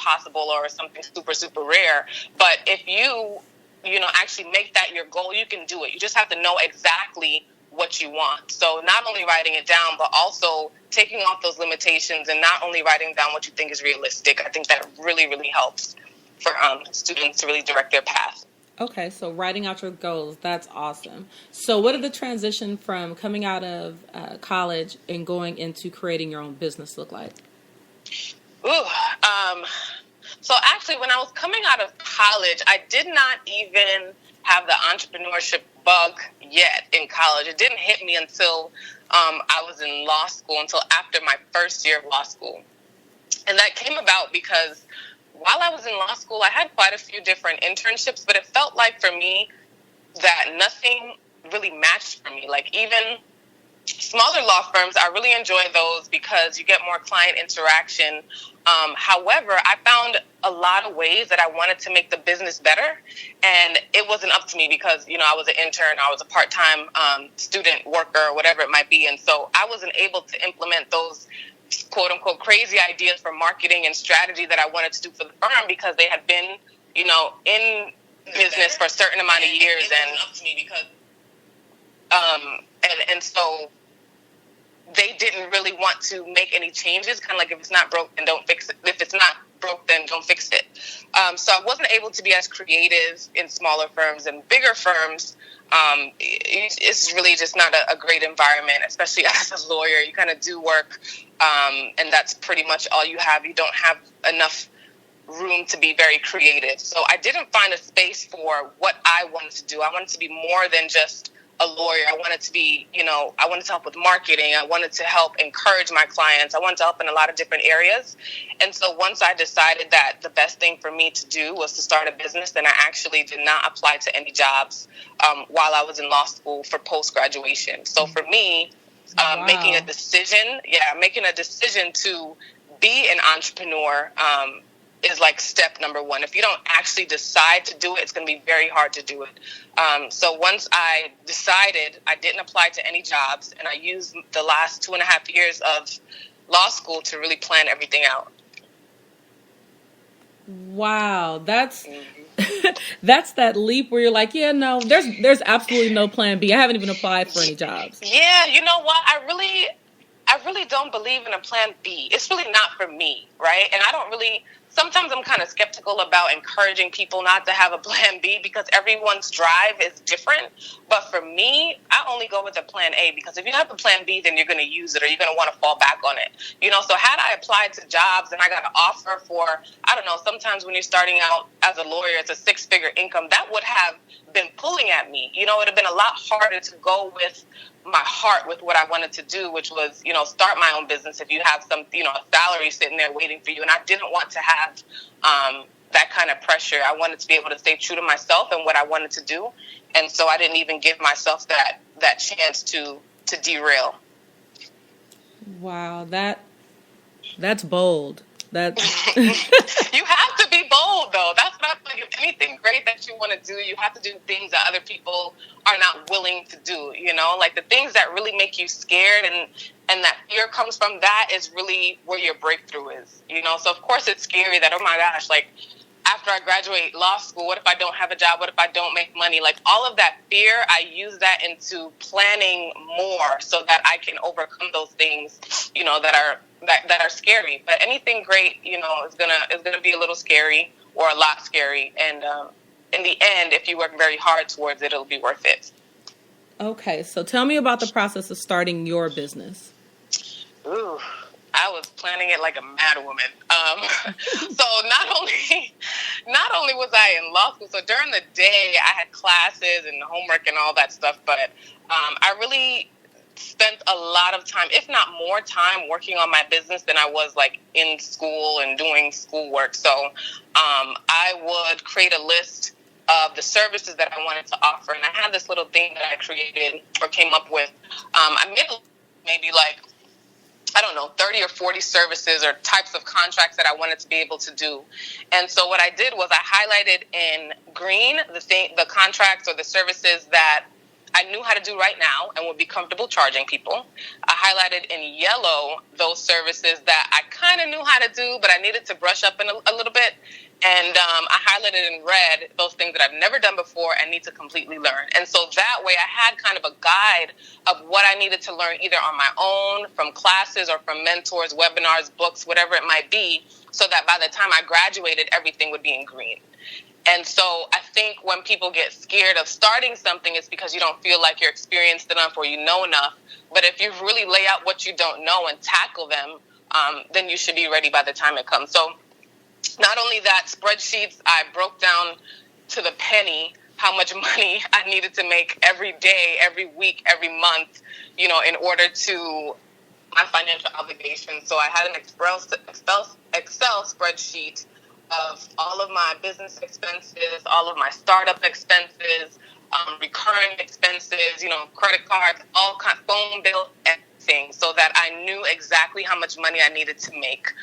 impossible or something super, super rare. But if you know, actually make that your goal, you can do it. You just have to know exactly what you want. So not only writing it down, but also taking off those limitations and not only writing down what you think is realistic. I think that really, really helps for students to really direct their path. Okay, so writing out your goals, that's awesome. So what did the transition from coming out of college and going into creating your own business look like? So actually, when I was coming out of college, I did not even have the entrepreneurship bug yet in college. It didn't hit me until I was in law school, until after my first year of law school. And that came about because while I was in law school, I had quite a few different internships, but it felt like for me that nothing really matched for me. Like even smaller law firms, I really enjoy those because you get more client interaction. However, I found a lot of ways that I wanted to make the business better, and it wasn't up to me because, you know, I was an intern, I was a part-time student worker, whatever it might be, and so I wasn't able to implement those quote-unquote crazy ideas for marketing and strategy that I wanted to do for the firm because they had been, you know, in business for a certain amount of years, and up to me because and so they didn't really want to make any changes. Kind of like, if it's not broke, then don't fix it. If it's not broke, then don't fix it. So I wasn't able to be as creative in smaller firms. And bigger firms, it's really just not a great environment, especially as a lawyer. You kind of do work, and that's pretty much all you have. You don't have enough room to be very creative. So I didn't find a space for what I wanted to do. I wanted to be more than just a lawyer. I wanted to be, you know, I wanted to help with marketing. I wanted to help encourage my clients. I wanted to help in a lot of different areas. And so once I decided that the best thing for me to do was to start a business, then I actually did not apply to any jobs while I was in law school for post-graduation. So for me, making a decision to be an entrepreneur is like step number one. If you don't actually decide to do it, it's going to be very hard to do it. So once I decided, I didn't apply to any jobs, and I used the last 2.5 years of law school to really plan everything out. Wow, that's that's that leap where you're like, yeah, no, there's absolutely no plan B. I haven't even applied for any jobs. Yeah, you know what? I really don't believe in a plan B. It's really not for me, right? And I don't really. Sometimes I'm kind of skeptical about encouraging people not to have a plan B because everyone's drive is different. But for me, I only go with a plan A because if you have a plan B, then you're going to use it or you're going to want to fall back on it. You know, so had I applied to jobs and I got an offer for, I don't know, sometimes when you're starting out as a lawyer, it's a 6-figure income, that would have been pulling at me. You know, it would have been a lot harder to go with my heart with what I wanted to do, which was, you know, start my own business if you have some, you know, a salary sitting there waiting for you. And I didn't want to have that kind of pressure. I wanted to be able to stay true to myself and what I wanted to do. And so I didn't even give myself that chance to derail. Wow, that's bold. That's You have to be bold, though. That's not like anything great that you want to do. You have to do things that other people are not willing to do. You know, like the things that really make you scared and that fear comes from, that is really where your breakthrough is. You know, so of course it's scary that, oh my gosh, like after I graduate law school, what if I don't have a job? What if I don't make money? Like all of that fear, I use that into planning more so that I can overcome those things, you know, that are scary. But anything great, you know, is gonna be a little scary or a lot scary. And in the end, if you work very hard towards it, it'll be worth it. Okay, so tell me about the process of starting your business. Ooh, I was planning it like a mad woman. So not only was I in law school, so during the day I had classes and homework and all that stuff, but I really spent a lot of time, if not more time, working on my business than I was like in school and doing schoolwork. So I would create a list of the services that I wanted to offer, and I had this little thing that I created or came up with. I made maybe like, I don't know, 30 or 40 services or types of contracts that I wanted to be able to do. And so what I did was I highlighted in green the contracts or the services that I knew how to do right now and would be comfortable charging people. I highlighted in yellow those services that I kind of knew how to do, but I needed to brush up in a little bit. And I highlighted in red those things that I've never done before and need to completely learn. And so that way I had kind of a guide of what I needed to learn either on my own, from classes or from mentors, webinars, books, whatever it might be, so that by the time I graduated, everything would be in green. And so I think when people get scared of starting something, it's because you don't feel like you're experienced enough or you know enough. But if you really lay out what you don't know and tackle them, then you should be ready by the time it comes. So not only that, spreadsheets, I broke down to the penny how much money I needed to make every day, every week, every month, in order to my financial obligations. So I had an Excel spreadsheet of all of my business expenses, all of my startup expenses, recurring expenses, credit cards, all kind of phone bill, everything, so that I knew exactly how much money I needed to make.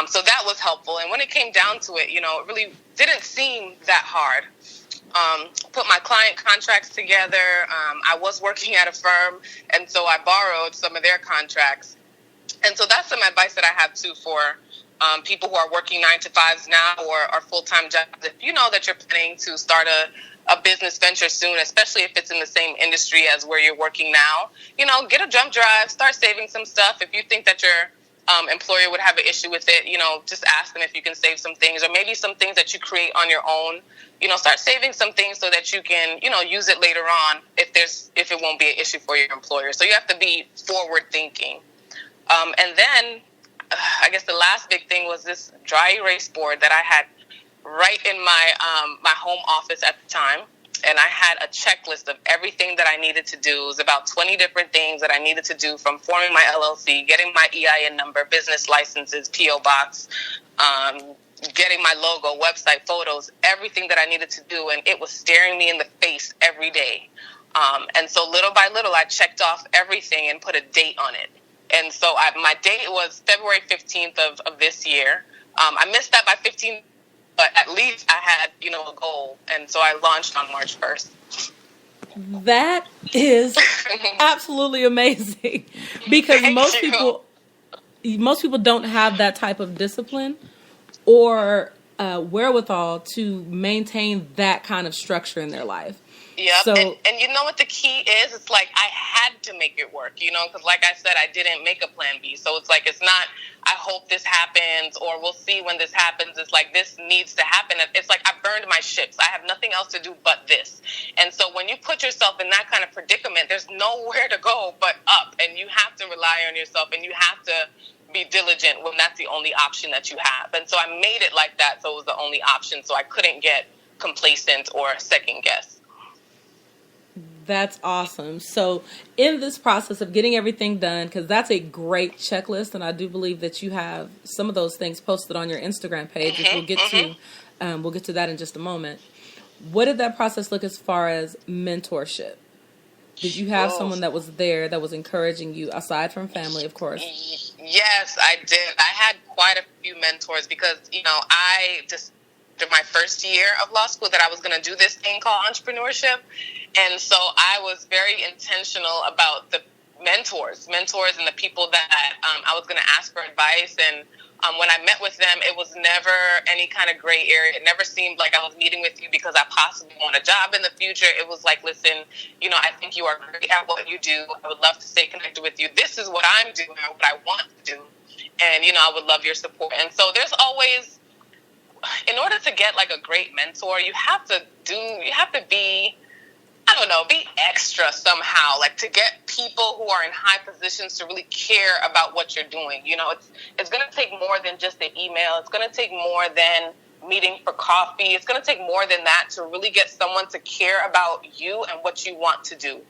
So that was helpful. And when it came down to it, it really didn't seem that hard. Put my client contracts together. I was working at a firm, and so I borrowed some of their contracts. And so that's some advice that I have, too, for people who are working 9-to-5s now or full-time jobs. If you know that you're planning to start a business venture soon, especially if it's in the same industry as where you're working now, get a jump drive, start saving some stuff. If you think that your employer would have an issue with it, just ask them if you can save some things, or maybe some things that you create on your own. Start saving some things so that you can, use it later on if it won't be an issue for your employer. So you have to be forward thinking. And then I guess the last big thing was this dry erase board that I had right in my my home office at the time. And I had a checklist of everything that I needed to do. It was about 20 different things that I needed to do, from forming my LLC, getting my EIN number, business licenses, P.O. box, getting my logo, website, photos, everything that I needed to do. And it was staring me in the face every day. And so little by little, I checked off everything and put a date on it. And so my date was February 15th of this year. I missed that by 15, but at least I had, a goal. And so I launched on March 1st. That is absolutely amazing, because most people don't have that type of discipline or wherewithal to maintain that kind of structure in their life. Yep. So, and you know what the key is? It's like I had to make it work, because like I said, I didn't make a plan B. So it's like, it's not, I hope this happens, or we'll see when this happens. It's like, this needs to happen. It's like, I burned my ships. I have nothing else to do but this. And so when you put yourself in that kind of predicament, there's nowhere to go but up. And you have to rely on yourself, and you have to be diligent when that's the only option that you have. And so I made it like that, so it was the only option. So I couldn't get complacent or second guess. That's awesome. So in this process of getting everything done, because that's a great checklist, and I do believe that you have some of those things posted on your Instagram page, which we'll get to that in just a moment. What did that process look as far as mentorship? Did you have someone that was there that was encouraging you, aside from family, of course? Yes, I did. I had quite a few mentors, because, I just, after my first year of law school, that I was going to do this thing called entrepreneurship. And so I was very intentional about the mentors and the people that I was going to ask for advice. And when I met with them, it was never any kind of gray area. It never seemed like I was meeting with you because I possibly want a job in the future. It was like, listen, I think you are great at what you do. I would love to stay connected with you. This is what I'm doing, what I want to do. And, I would love your support. And so there's always, in order to get like a great mentor, you have to be extra somehow, like to get people who are in high positions to really care about what you're doing. It's going to take more than just an email. It's going to take more than meeting for coffee. It's going to take more than that to really get someone to care about you and what you want to do.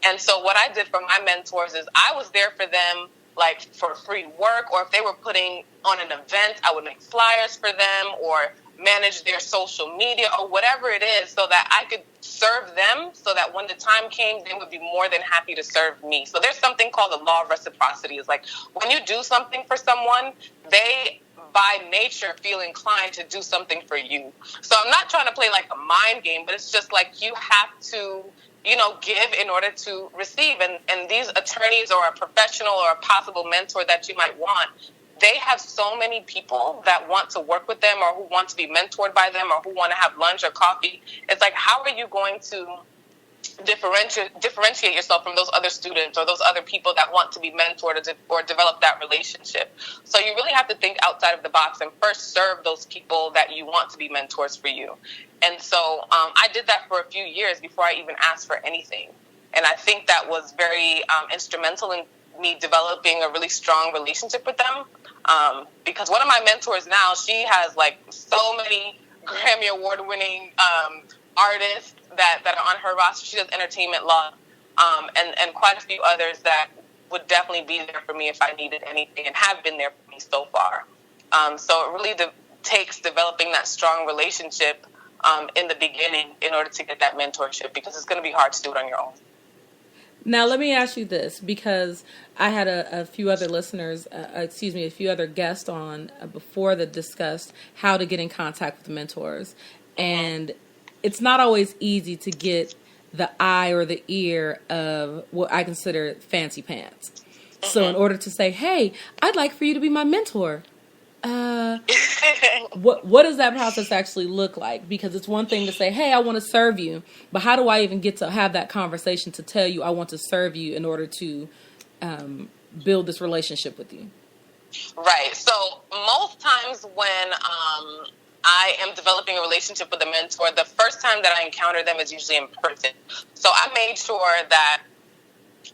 And so what I did for my mentors is I was there for them, like for free work, or if they were putting on an event, I would make flyers for them or manage their social media or whatever it is, so that I could serve them, so that when the time came, they would be more than happy to serve me. So there's something called the law of reciprocity. It's like when you do something for someone, they by nature feel inclined to do something for you. So I'm not trying to play like a mind game, but it's just like you have to, give in order to receive. And these attorneys or a professional or a possible mentor that you might want, they have so many people that want to work with them or who want to be mentored by them or who want to have lunch or coffee. It's like, how are you going to differentiate yourself from those other students or those other people that want to be mentored or develop that relationship? So you really have to think outside of the box and first serve those people that you want to be mentors for you. And so I did that for a few years before I even asked for anything. And I think that was very instrumental in me developing a really strong relationship with them. Because one of my mentors now, she has like so many Grammy Award winning artists that are on her roster. She does entertainment law, and quite a few others that would definitely be there for me if I needed anything and have been there for me so far. So it really takes developing that strong relationship in the beginning in order to get that mentorship, because it's going to be hard to do it on your own. Now, let me ask you this, because I had a few other listeners, a few other guests on before that discussed how to get in contact with mentors. And it's not always easy to get the eye or the ear of what I consider fancy pants. So in order to say, hey, I'd like for you to be my mentor, what does that process actually look like? Because it's one thing to say, hey, I want to serve you, but how do I even get to have that conversation to tell you I want to serve you in order to build this relationship with you? Right. So most times when I am developing a relationship with a mentor, the first time that I encounter them is usually in person. So I made sure that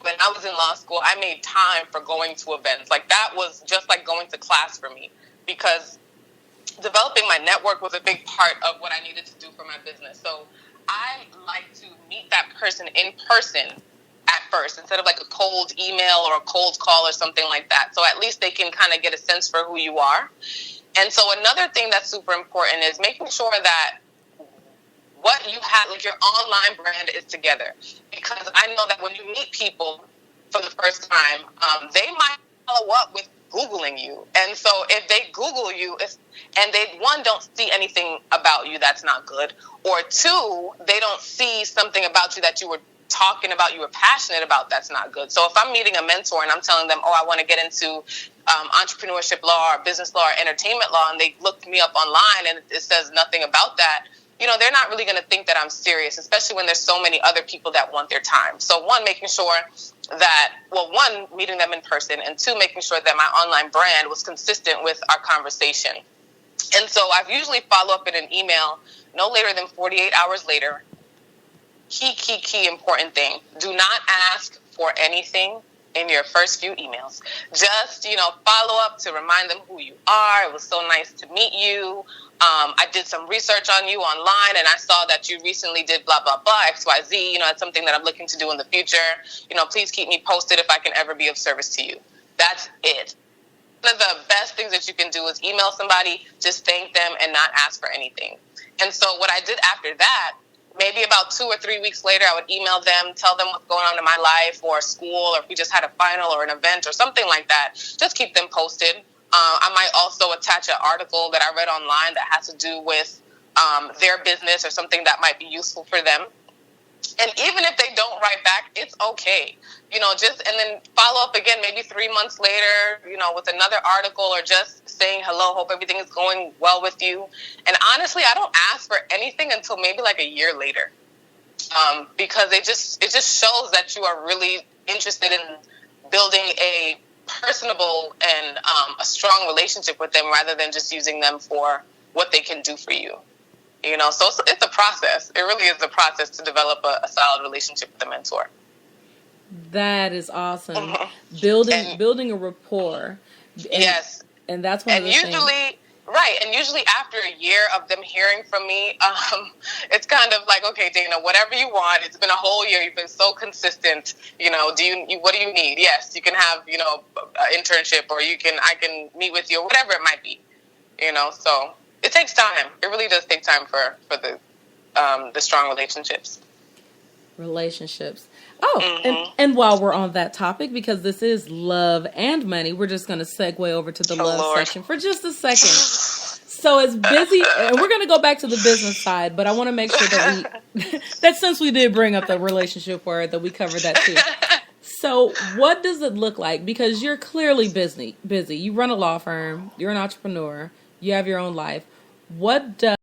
when I was in law school, I made time for going to events. Like, that was just like going to class for me, because developing my network was a big part of what I needed to do for my business. So I like to meet that person in person at first, instead of like a cold email or a cold call or something like that. So at least they can kind of get a sense for who you are. And so another thing that's super important is making sure that what you have, like your online brand, is together. Because I know that when you meet people for the first time, they might follow up with Googling you. And so if they Google you, and they, one, don't see anything about you that's not good, or two, they don't see something about you that you were talking about, you were passionate about, that's not good. So if I'm meeting a mentor and I'm telling them, I want to get into entrepreneurship law or business law or entertainment law, and they look me up online and it says nothing about that, they're not really going to think that I'm serious, especially when there's so many other people that want their time. So one, making sure that, meeting them in person, and two, making sure that my online brand was consistent with our conversation. And so I've usually follow up in an email no later than 48 hours later. Key important thing. Do not ask for anything in your first few emails. Just, follow up to remind them who you are. It was so nice to meet you. I did some research on you online, and I saw that you recently did blah, blah, blah, XYZ. It's something that I'm looking to do in the future. Please keep me posted if I can ever be of service to you. That's it. One of the best things that you can do is email somebody, just thank them, and not ask for anything. And so what I did after that, maybe about 2 or 3 weeks later, I would email them, tell them what's going on in my life or school, or if we just had a final or an event or something like that. Just keep them posted. I might also attach an article that I read online that has to do with their business or something that might be useful for them. And even if they don't write back, it's okay. And then follow up again, maybe 3 months later, with another article, or just saying hello, hope everything is going well with you. And honestly, I don't ask for anything until maybe like a year later, because it just shows that you are really interested in building a personable and a strong relationship with them, rather than just using them for what they can do for you. So it's a process. It really is a process to develop a solid relationship with a mentor. That is awesome. Mm-hmm. Building a rapport. Yes. And that's one of the things. Right. And usually after a year of them hearing from me, it's kind of like, okay, Dayna, whatever you want. It's been a whole year. You've been so consistent. What do you need? Yes, you can have, an internship, or I can meet with you, or whatever it might be. So it takes time. It really does take time for the strong relationships. Oh, mm-hmm. and while we're on that topic, because this is love and money, we're just going to segue over to the love section for just a second. So as busy, and we're going to go back to the business side, but I want to make sure that that since we did bring up the relationship word, that we cover that too. So what does it look like? Because you're clearly busy. You run a law firm. You're an entrepreneur. You have your own life. What does